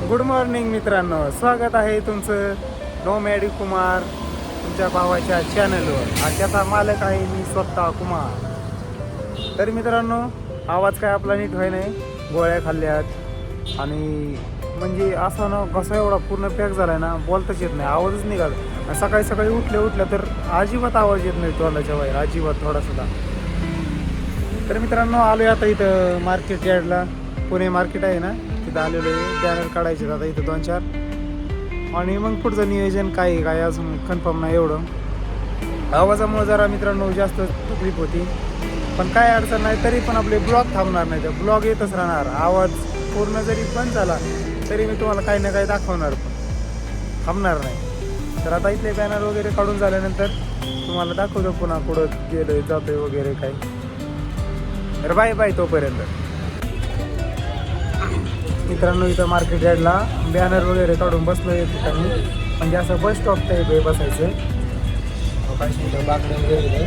Good morning मित्रांनो, स्वागत आहे तुमचं नोमॅडी कुमार तुमच्या भावाच्या चॅनलवर. आणि त्याचा मालक आहे मी स्वतः कुमार. तर मित्रांनो, आवाज काय आपला नीट व्हाय नाही, गोळ्या खाल्ल्यात आणि म्हणजे असा ना कसा एवढा पूर्ण पॅक झाला ना, बोलताच येत नाही, आवाजच निघाला. सकाळी सकाळी उठल्या तर अजिबात आवाज येत नाही तोंडाच्या बाहेर, अजिबात थोडासुद्धा. तर मित्रांनो, आलो आहे आता इथं मार्केट यार्डला, पुणे मार्केट आहे ना, तिथं आलेलो आहे. बॅनर काढायचे आता इथं 2-4 आणि मग पुढचं नियोजन काय अजून कन्फर्म नाही. एवढं आवाजामुळे जरा मित्रांनो जास्त तकलीफ होती, पण काय अडचण नाही. तरी पण आपले ब्लॉग थांबणार नाही, तर ब्लॉग येतच राहणार. आवाज पूर्ण जरी बंद झाला तरी मी तुम्हाला काही ना काही दाखवणार, पण थांबणार नाही. तर आता इथले बॅनर वगैरे काढून झाल्यानंतर तुम्हाला दाखवतो पुन्हा कुठं गेलोय जातोय वगैरे काय. तर बाय बाय तोपर्यंत. मित्रांनो, इथं मार्केट यार्डला बॅनर वगैरे काढून बसलो आहे ठिकाणी, म्हणजे असं बस स्टॉप टाईप आहे बसायचं. इथं बाकडे वगैरे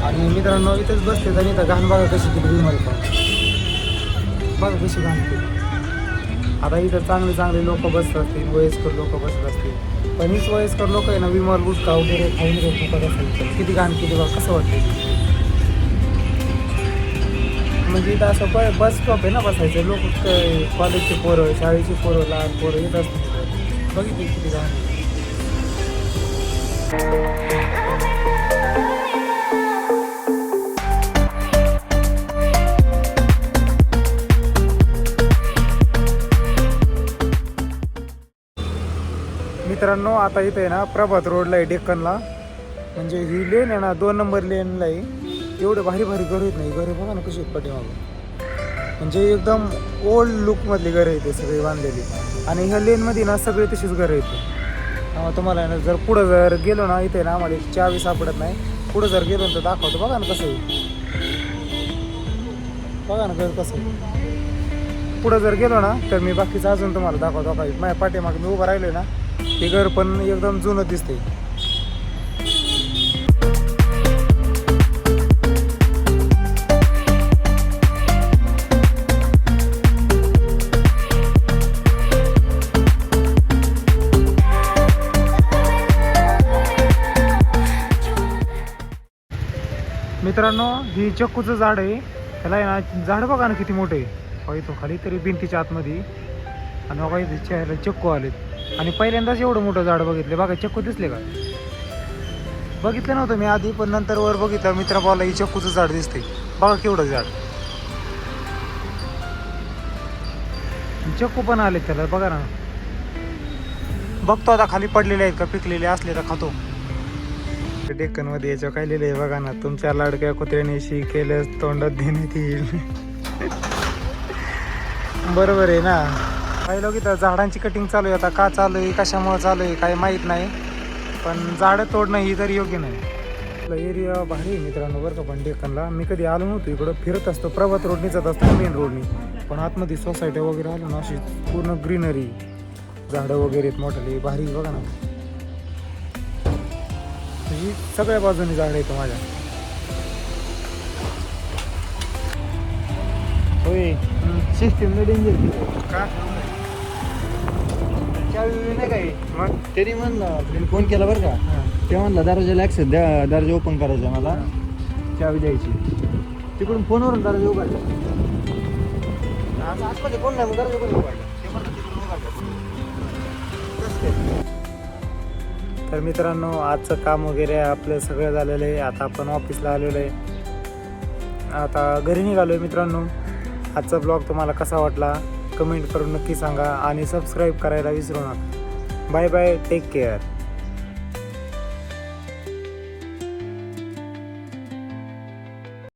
आणि मित्रांनो इथंच बसते. आणि इथं घाण बघा कशी केली विमल, बघा कशी घाण केली. आता इथं चांगले लोक बसत असतील, वयस्कर लोक बसत असतील, पण हीच वयस्कर लोक आहे ना विमल गुटखा वगैरे खाऊन घेत असेल. किती घाण केली बघा, कसं वाटतं. म्हणजे इथं असं बस स्टॉप आहे ना बसायचं. लोक कॉलेजचे पोरं, शाळेची पोरं, लहान पोरं येत असतात. बघितली किती घाण. मित्रांनो, आता इथे आहे ना प्रभात रोडला आहे डेक्कनला, म्हणजे ही लेन आहे ना 2 नंबर लेनला आहे. एवढे भारी घर येत नाही. घरे बघा ना कशी आहेत पाठीमागं, म्हणजे एकदम ओल्ड लुकमधली घरं आहेत सगळी बांधलेली. आणि ह्या लेनमध्ये ना सगळे तशीच घरं आहेत. तुम्हाला ना जर पुढं जर गेलो ना, इथे ना आम्हाला एक चावी सापडत नाही. पुढं जर गेलो तर दाखवतो. बघा ना कसं आहे, बघा ना घर कसं आहे. पुढं जर गेलो ना तर मी बाकीचं अजून तुम्हाला दाखवतो. बघा माझ्या पाठीमागे मी उभं राहिलो ना, हे घर पण एकदम जुनं दिसते. मित्रांनो, ही चक्कूचं झाड आहे. त्याला आहे ना झाड बघा ना किती मोठे आहे. तो खाली तरी भिंतीच्या आतमध्ये. आणि बघा इथे चेहऱ्याला चक्कू आलेत. आणि पहिल्यांदाच एवढं मोठं झाड बघितले. बघा चक्कू दिसले का, बघितलं नव्हतं मी आधी, पण नंतर वर बघितलं. मित्र बोलला ही चक्कूचं झाड दिसते. बघा केवढं झाड, चक्कू पण आलेत त्याला. बघा ना, बघतो आता खाली पडलेले आहेत का, पिकलेले असले तर खातो. डेक्कनमध्ये याच्यावर काय लिहिलं आहे बघा ना, तुमच्या लाडक्या कुत्र्याने शी केल्यास तोंडात देण्यात येईल. बरोबर आहे ना. काही लोक इथं झाडांची कटिंग चालू आहे. आता का चालू आहे, कशामुळे चालू आहे काही माहीत नाही, पण झाडं तोडणं ही तरी योग्य नाही. आपला एरिया भारी आहे मित्रांनो बरं का. पण डेक्कनला मी कधी आलो नव्हतो. इकडं फिरत असतो, प्रभात रोडनी जात असतो, मेन रोडनी. पण आतमध्ये सोसायटी वगैरे आलो ना, अशी पूर्ण ग्रीनरी, झाडं वगैरे आहेत मोठाली, भारी. बघा ना, ही सगळ्या बाजूनी झाड आहेत माझ्या. होय, सिस्टीम डेंजर का चावी नाही काही. मग तरी म्हणलं फोन केला बरं का, ते म्हणलं दरवाजाला ॲक्सेस द्या, दरवाजा ओपन करायचा, मला चावी द्यायची. तिकडून फोनवरून दरवाजा उघडला. आता आतमध्ये फोन नाही, मग दरवाजा कोणी उघडला, ते म्हणलं तिकडून उघडला. तर मित्रांनो, आजचं काम वगैरे आपलं सगळं झालेलं आहे. आता आपण ऑफिसला आलेलो आहे. आता घरी निघालो आहे. मित्रांनो, आजचा ब्लॉग तुम्हाला कसा वाटला कमेंट करून नक्की सांगा आणि सबस्क्राईब करायला विसरू नका. Bye bye, take care.